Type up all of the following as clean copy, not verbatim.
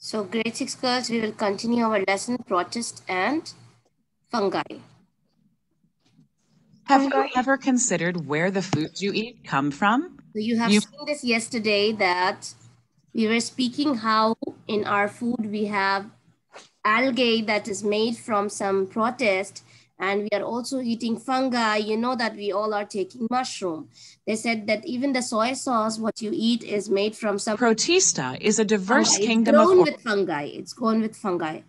So grade 6 girls, we will continue our lesson Protists and Fungi. Have you ever considered where the foods you eat come from? So you have seen this yesterday that we were speaking how in our food we have algae that is made from some protist, and we are also eating fungi. You know that we all are taking mushroom. They said that even the soy sauce what you eat is made from some Protista is a diverse fungi. kingdom It's of grown with fungi. It's grown with fungi.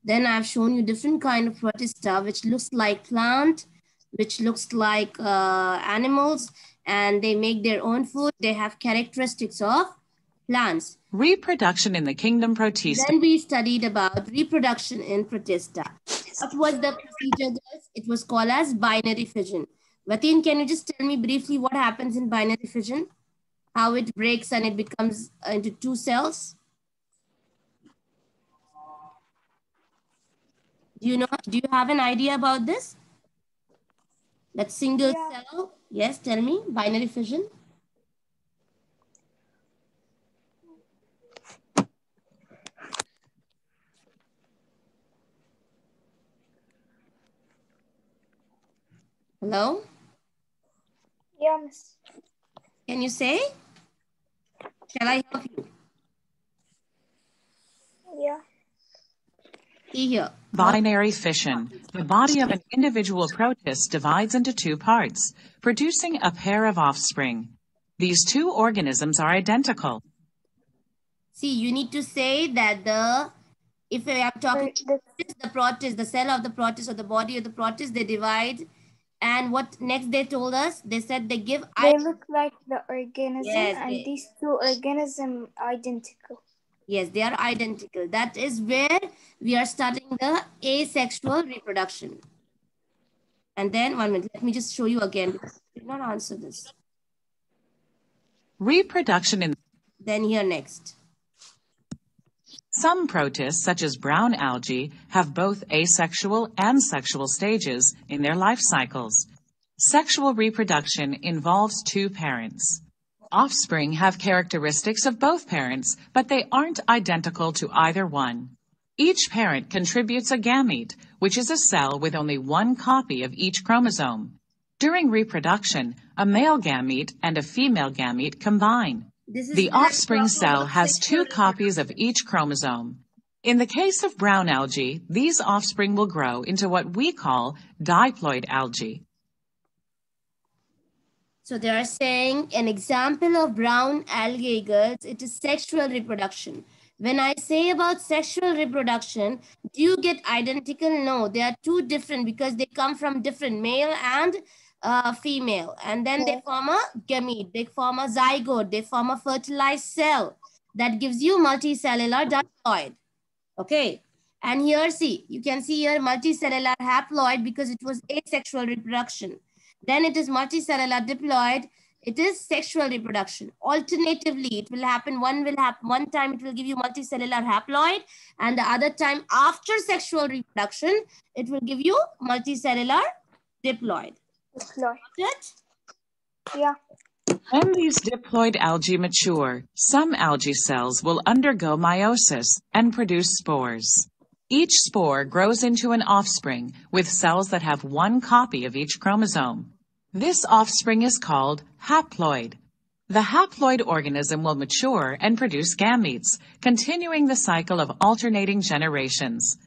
Then I've shown you different kind of protista which looks like plant, which looks like animals, and they make their own food. They have characteristics of plants. reproduction in the kingdom Protista. Then we studied about reproduction in Protista. What was the procedure, guys? It was called as binary fission. Vatin, can you just tell me briefly what happens in binary fission? How it breaks and it becomes into two cells? Do you have an idea about this? That single cell? Yes, tell me. Binary fission. Hello? Yeah, miss. Can you say? Shall I help you? Yeah. See here. Binary fission. The body of an individual protist divides into two parts, producing a pair of offspring. These two organisms are identical. See, you need to say that if I am talking the protist, the cell of the protist or the body of the protist, they divide. And what next they told us? They said they give. They look like the organism, Yes, and these two organisms identical. Yes, they are identical. That is where we are studying the asexual reproduction. And then 1 minute, let me just show you again because I did not answer this. Reproduction in Then here next. Some protists, such as brown algae, have both asexual and sexual stages in their life cycles. Sexual reproduction involves two parents. Offspring have characteristics of both parents, but they aren't identical to either one. Each parent contributes a gamete, which is a cell with only one copy of each chromosome. During reproduction, a male gamete and a female gamete combine. The offspring cell has two copies of each chromosome. In the case of brown algae, these offspring will grow into what we call diploid algae. So they are saying an example of brown algae, girls, it is sexual reproduction. When I say about sexual reproduction, do you get identical? No, they are two different because they come from different male and female, and then they form a gamete, they form a zygote, they form a fertilized cell that gives you multicellular diploid. Okay, and here see, you can see here multicellular haploid because it was asexual reproduction. Then it is multicellular diploid, it is sexual reproduction. Alternatively, it will happen, one time it will give you multicellular haploid, and the other time after sexual reproduction, it will give you multicellular diploid. Diploid. Good? Yeah. When these diploid algae mature, some algae cells will undergo meiosis and produce spores. Each spore grows into an offspring with cells that have one copy of each chromosome. This offspring is called haploid. The haploid organism will mature and produce gametes, continuing the cycle of alternating generations.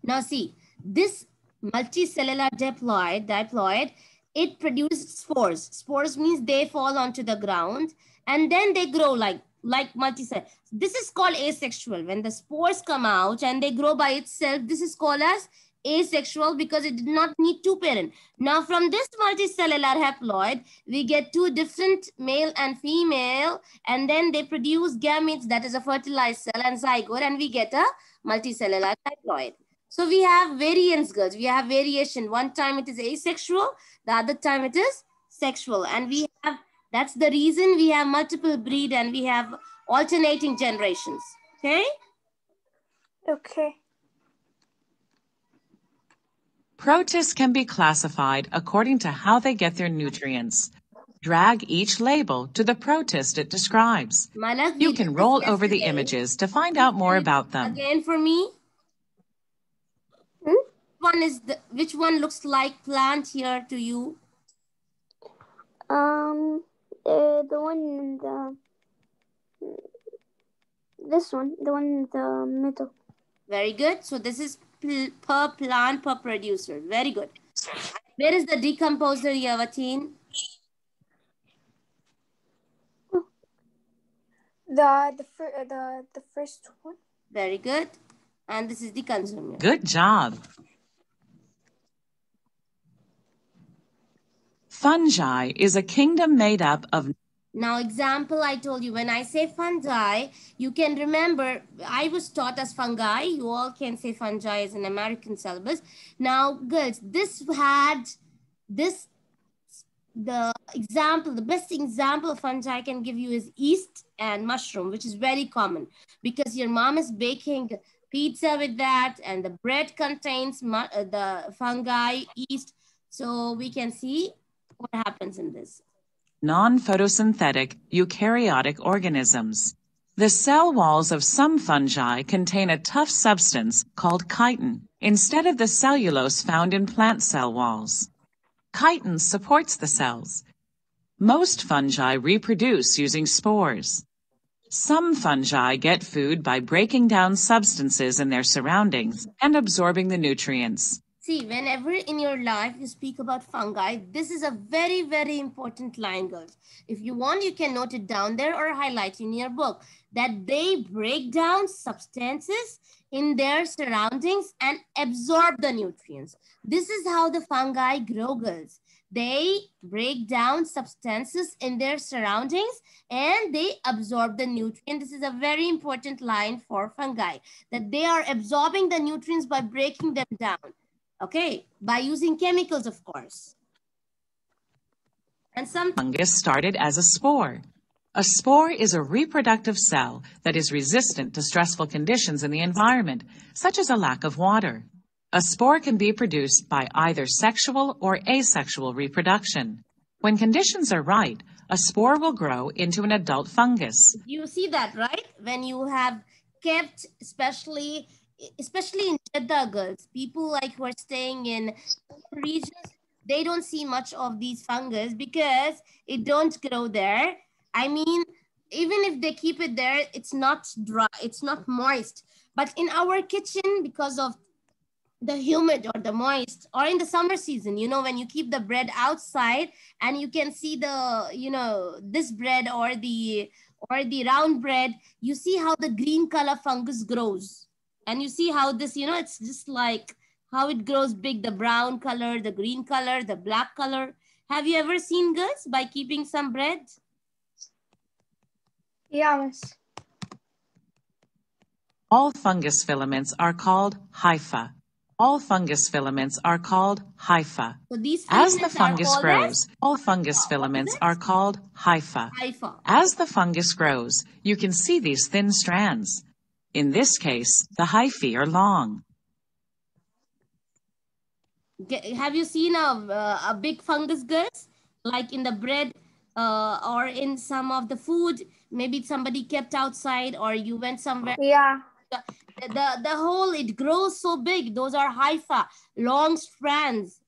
Now see, this multicellular diploid, it produces spores. Spores means they fall onto the ground and then they grow like multicellular. This is called asexual. When the spores come out and they grow by itself, this is called as asexual because it did not need two parents. Now from this multicellular haploid, we get two different male and female, and then they produce gametes, that is a fertilized cell and zygote, and we get a multicellular diploid. So we have variance, girls. We have variation. One time it is asexual, the other time it is sexual. And we have, that's the reason we have multiple breed and we have alternating generations. Okay? Okay. Protists can be classified according to how they get their nutrients. Drag each label to the protist it describes. Malak, You we can did this roll over the yesterday. images to find Please out more can you do about it them. again for me? Which one looks like plant here to you? The one in this one, the one in the middle. Very good. So this is per plant per producer. Very good. Where is the decomposer, Yavatin? The first one. Very good. And this is the consumer. Good job. Fungi is a kingdom made up of. Now, example, I told you, when I say fungi, you can remember, I was taught as fungi. You all can say fungi as an American syllabus. Now, girls, the best example of fungi I can give you is yeast and mushroom, which is very common because your mom is baking pizza with that and the bread contains the fungi, yeast. So we can see what happens in this. Non-photosynthetic eukaryotic organisms. The cell walls of some fungi contain a tough substance called chitin instead of the cellulose found in plant cell walls. Chitin supports the cells. Most fungi reproduce using spores. Some fungi get food by breaking down substances in their surroundings and absorbing the nutrients. See, whenever in your life you speak about fungi, this is a very, very important line, girls. If you want, you can note it down there or highlight in your book that they break down substances in their surroundings and absorb the nutrients. This is how the fungi grow, girls. They break down substances in their surroundings and they absorb the nutrient. This is a very important line for fungi, that they are absorbing the nutrients by breaking them down. Okay, by using chemicals, of course. And some fungus started as a spore. A spore is a reproductive cell that is resistant to stressful conditions in the environment, such as a lack of water. A spore can be produced by either sexual or asexual reproduction. When conditions are right, a spore will grow into an adult fungus. You see that, right? When you have kept, especially in Jeddah, girls, people like who are staying in regions, they don't see much of these fungus because it don't grow there. I mean, even if they keep it there, it's not dry, it's not moist. But in our kitchen, because of the humid or the moist, or in the summer season, you know, when you keep the bread outside and you can see the, you know, this bread or the round bread, you see how the green color fungus grows. And you see how this, you know, it's just like how it grows big, the brown color, the green color, the black color. Have you ever seen, girls, by keeping some bread? Yeah, miss. All fungus filaments are called hypha. All fungus filaments are called hypha. So these As the filaments are fungus called grows, as all fungus filaments are called hypha. hypha. As the fungus grows, you can see these thin strands. In this case, the hyphae are long. Have you seen a big fungus, girls? Like in the bread or in some of the food, maybe somebody kept outside or you went somewhere. Yeah. The whole, it grows so big. Those are hypha, long strands.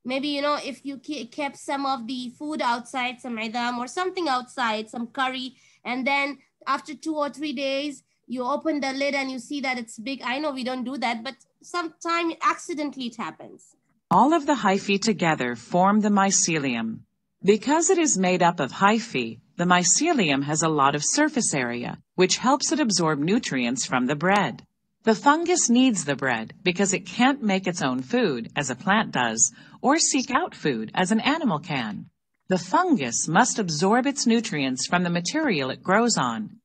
Maybe, you know, if you kept some of the food outside, some idam or something outside, some curry, and then after 2 or 3 days, you open the lid and you see that it's big. I know we don't do that, but sometimes accidentally it happens. All of the hyphae together form the mycelium. Because it is made up of hyphae, the mycelium has a lot of surface area, which helps it absorb nutrients from the bread. The fungus needs the bread because it can't make its own food, as a plant does, or seek out food, as an animal can. The fungus must absorb its nutrients from the material it grows on.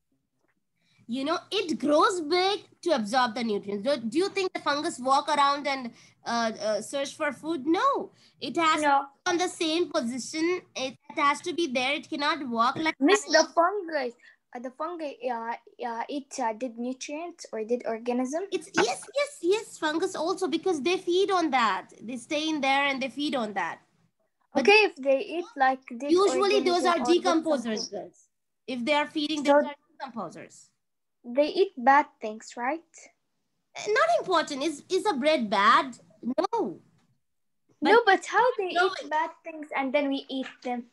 You know, it grows big to absorb the nutrients. Do you think the fungus walk around and search for food? No, it has to be on the same position. It has to be there. It cannot walk like Miss, the fungus. The fungi, it did nutrients or did organism? It's yes. Fungus also, because they feed on that. They stay in there and they feed on that. Okay, if they eat like this Usually those organism are or this decomposers, something. girls. If they are feeding, So those are decomposers. they eat bad things, right? Not important. Is a bread bad? No. But No, but how they no, eat bad things and then we eat them?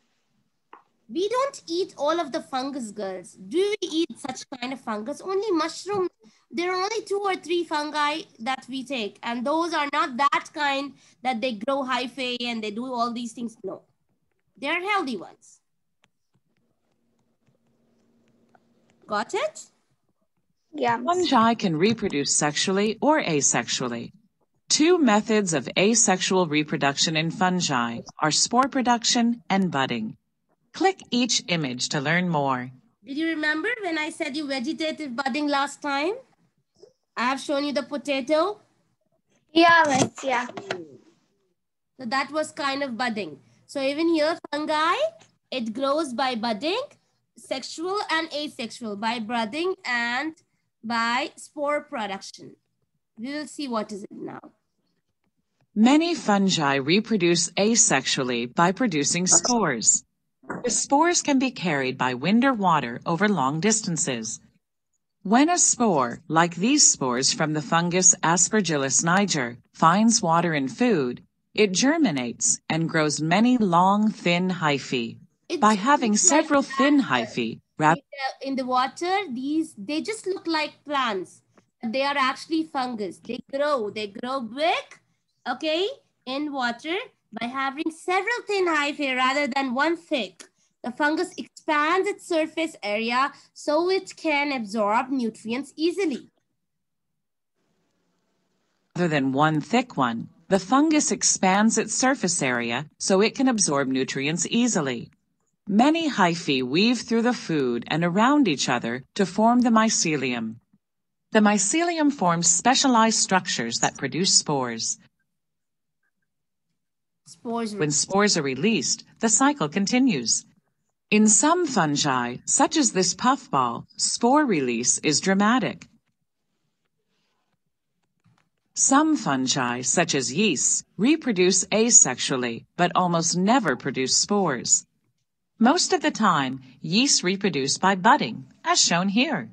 we don't eat all of the fungus, girls. Do we eat such kind of fungus? Only mushrooms. There are only 2 or 3 fungi that we take, and those are not that kind that they grow hyphae and they do all these things. No, they are healthy ones. Got it? Yeah. Fungi can reproduce sexually or asexually. 2 methods of asexual reproduction in fungi are spore production and budding. Click each image to learn more. Did you remember when I said you vegetative budding last time? I have shown you the potato. Yeah, miss, yeah. So that was kind of budding. So even here, fungi, it grows by budding, sexual and asexual, by budding and by spore production. We will see what is it now. Many fungi reproduce asexually by producing spores. The spores can be carried by wind or water over long distances. When a spore, like these spores from the fungus Aspergillus niger, finds water and food, it germinates and grows many long, thin hyphae. By having several thin hyphae, in the water, they just look like plants. They are actually fungus. They grow big, okay, in water by having several thin hyphae rather than one thick. The fungus expands its surface area so it can absorb nutrients easily. rather than one thick one, the fungus expands its surface area so it can absorb nutrients easily. Many hyphae weave through the food and around each other to form the mycelium. The mycelium forms specialized structures that produce spores. When spores are released, the cycle continues. In some fungi, such as this puffball, spore release is dramatic. Some fungi, such as yeasts, reproduce asexually, but almost never produce spores. Most of the time, yeasts reproduce by budding, as shown here.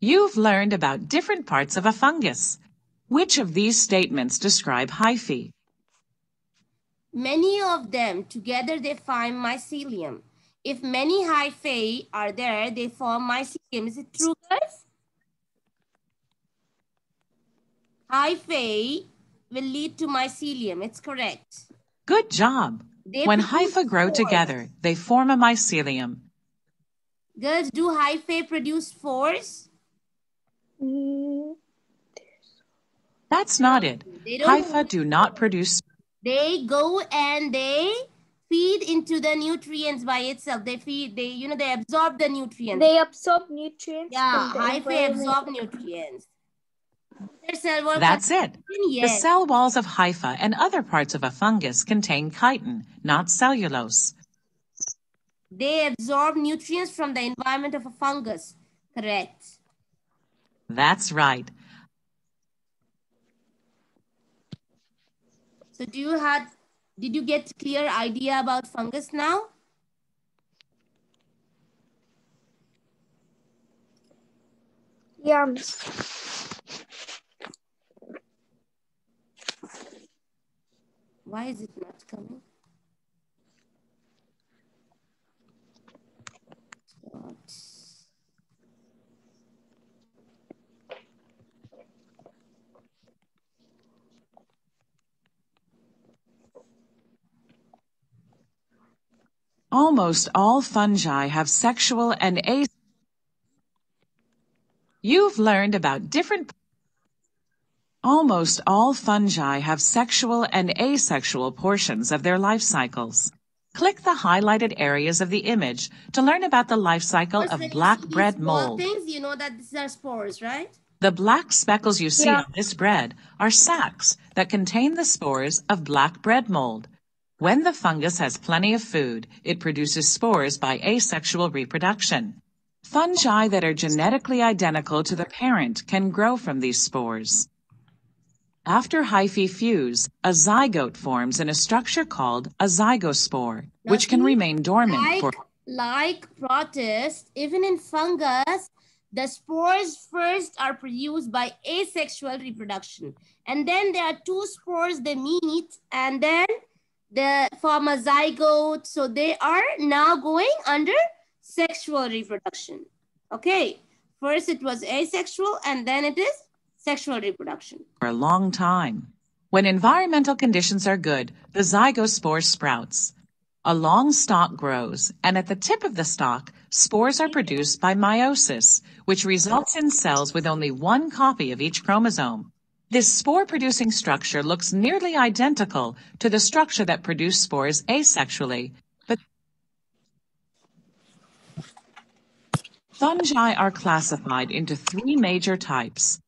You've learned about different parts of a fungus. Which of these statements describe hyphae? Many of them together they form mycelium. If many hyphae are there, they form mycelium. Is it true, guys? Hyphae will lead to mycelium. It's correct. Good job. When hyphae grow together, they form a mycelium. Girls, do hyphae produce spores? That's not it. Hyphae do not produce. They go and they feed into the nutrients by itself. They absorb the nutrients. They absorb nutrients Yeah, from the hyphae environment. absorb nutrients. That's it. Yes. The cell walls of hyphae and other parts of a fungus contain chitin, not cellulose. They absorb nutrients from the environment of a fungus. Correct. That's right. So did you get clear idea about fungus now? Yeah. Why is it not coming? Almost all fungi have sexual and asexual. You've learned about different. Almost all fungi have sexual and asexual portions of their life cycles. Click the highlighted areas of the image to learn about the life cycle of black bread mold. Things, you know that these are spores, right? The black speckles you see on this bread are sacs that contain the spores of black bread mold. When the fungus has plenty of food, it produces spores by asexual reproduction. Fungi that are genetically identical to the parent can grow from these spores. After hyphae fuse, a zygote forms in a structure called a zygospore, Now which can see, remain dormant for like protists, even in fungus, the spores first are produced by asexual reproduction. And then there are two spores, they meet, and then they form a zygote. So they are now going under sexual reproduction. Okay. First it was asexual, and then it is sexual reproduction. a long time. When environmental conditions are good, the zygospore sprouts. A long stalk grows, and at the tip of the stalk, spores are produced by meiosis, which results in cells with only one copy of each chromosome. This spore-producing structure looks nearly identical to the structure that produced spores asexually, but fungi are classified into three major types.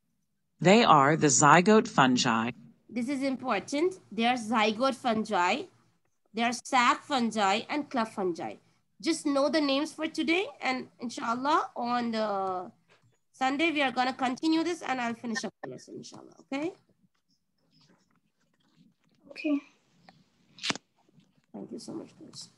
They are the zygote fungi. This is important. There are zygote fungi, there are sac fungi, and club fungi. Just know the names for today, and inshallah on the Sunday we are going to continue this, and I'll finish up the lesson, inshallah. Okay. Okay. Thank you so much, guys.